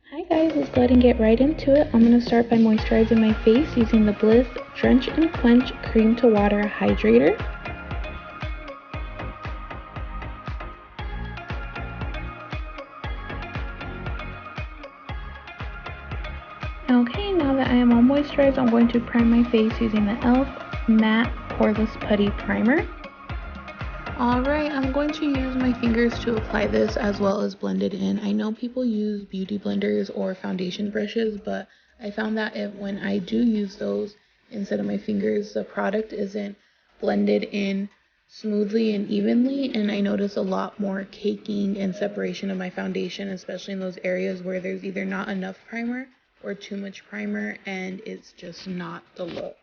Hi guys, let's go ahead and get right into it. I'm going to start by moisturizing my face using the Bliss Drench and Quench Cream to Water Hydrator. Okay, now that I am all moisturized, I'm going to prime my face using the e.l.f. Matte Poreless Putty Primer. Alright, I'm going to use my fingers to apply this as well as blend it in. I know people use beauty blenders or foundation brushes, but I found that when I do use those instead of my fingers, the product isn't blended in smoothly and evenly, and I notice a lot more caking and separation of my foundation, especially in those areas where there's either not enough primer or too much primer and it's just not the look.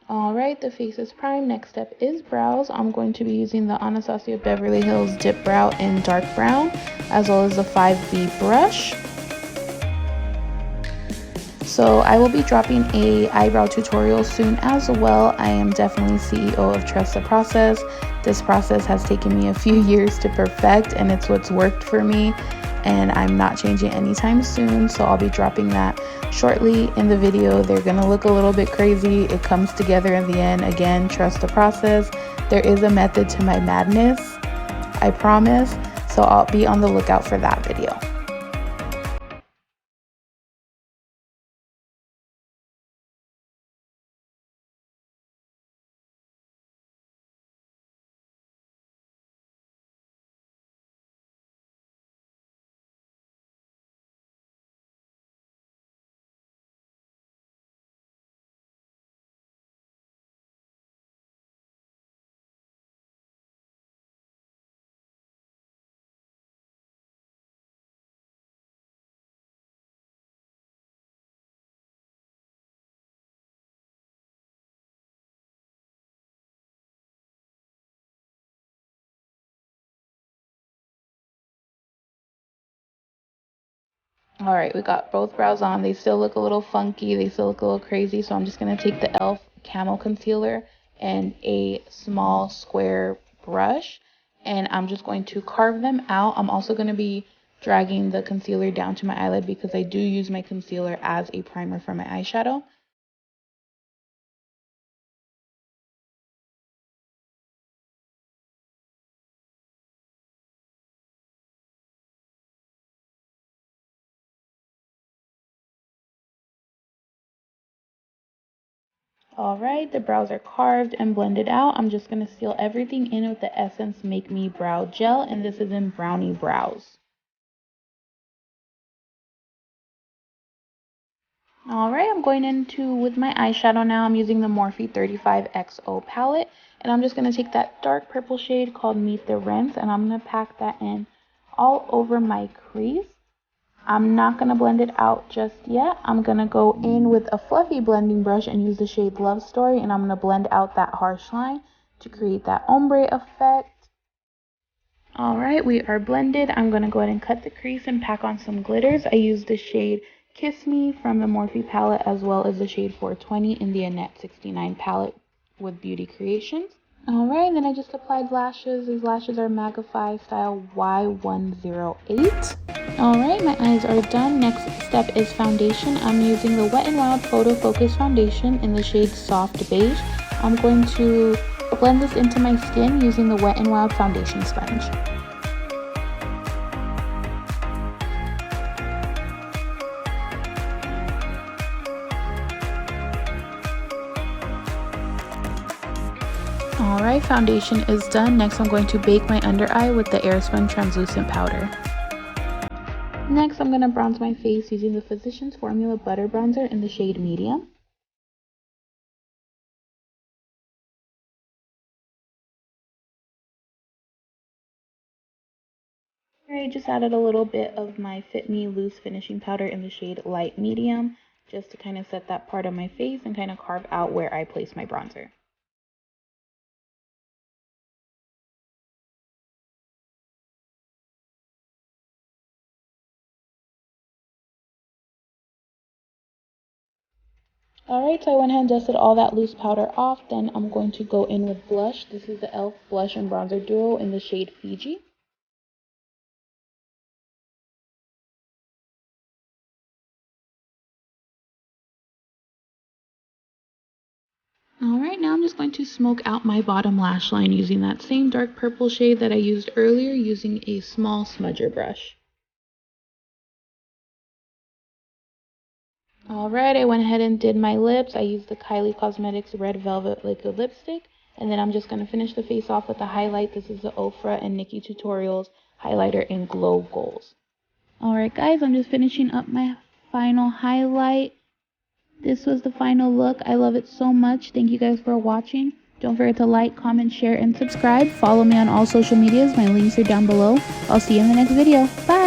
Alright, the face is primed. Next step is brows. I'm going to be using the Anastasia Beverly Hills Dip Brow in dark brown, as well as the 5B brush. So I will be dropping a eyebrow tutorial soon as well. I am definitely CEO of Trust the Process. This process has taken me a few years to perfect, and it's what's worked for me, and I'm not changing anytime soon. So I'll be dropping that shortly in the video. They're gonna look a little bit crazy. It comes together in the end. Again, trust the process. There is a method to my madness, I promise. So I'll be on the lookout for that video. All right, we got both brows on. They still look a little funky. They still look a little crazy. So I'm just going to take the e.l.f. Camo Concealer and a small square brush, and I'm just going to carve them out. I'm also going to be dragging the concealer down to my eyelid because I do use my concealer as a primer for my eyeshadow. Alright, the brows are carved and blended out. I'm just going to seal everything in with the Essence Make Me Brow Gel, and this is in Brownie Brows. Alright, I'm going into with my eyeshadow now. I'm using the Morphe 35XO palette, and I'm just going to take that dark purple shade called Meet the Rinse, and I'm going to pack that in all over my crease. I'm not going to blend it out just yet. I'm going to go in with a fluffy blending brush and use the shade Love Story, and I'm going to blend out that harsh line to create that ombre effect. Alright, we are blended. I'm going to go ahead and cut the crease and pack on some glitters. I used the shade Kiss Me from the Morphe palette, as well as the shade 420 in the Annette 69 palette with Beauty Creations. Alright, then I just applied lashes. These lashes are Magify style Y108. Alright, my eyes are done. Next step is foundation. I'm using the Wet n Wild Photo Focus Foundation in the shade Soft Beige. I'm going to blend this into my skin using the Wet n Wild foundation sponge. Alright, foundation is done. Next I'm going to bake my under eye with the Airspun translucent powder. Next I'm going to bronze my face using the Physicians Formula Butter Bronzer in the shade Medium. I just added a little bit of my Fit Me Loose Finishing Powder in the shade Light Medium. just to kind of set that part of my face and kind of carve out where I place my bronzer. Alright, so I went ahead and dusted all that loose powder off. Then I'm going to go in with blush. This is the e.l.f. Blush and Bronzer Duo in the shade Fiji. Alright, now I'm just going to smoke out my bottom lash line using that same dark purple shade that I used earlier using a small smudger brush. Alright, I went ahead and did my lips. I used the Kylie Cosmetics Red Velvet Liquid Lipstick. And then I'm just going to finish the face off with a highlight. This is the Ofra and Nikki Tutorials highlighter in Glow Goals. Alright guys, I'm just finishing up my final highlight. This was the final look. I love it so much. Thank you guys for watching. Don't forget to like, comment, share, and subscribe. Follow me on all social medias. My links are down below. I'll see you in the next video. Bye!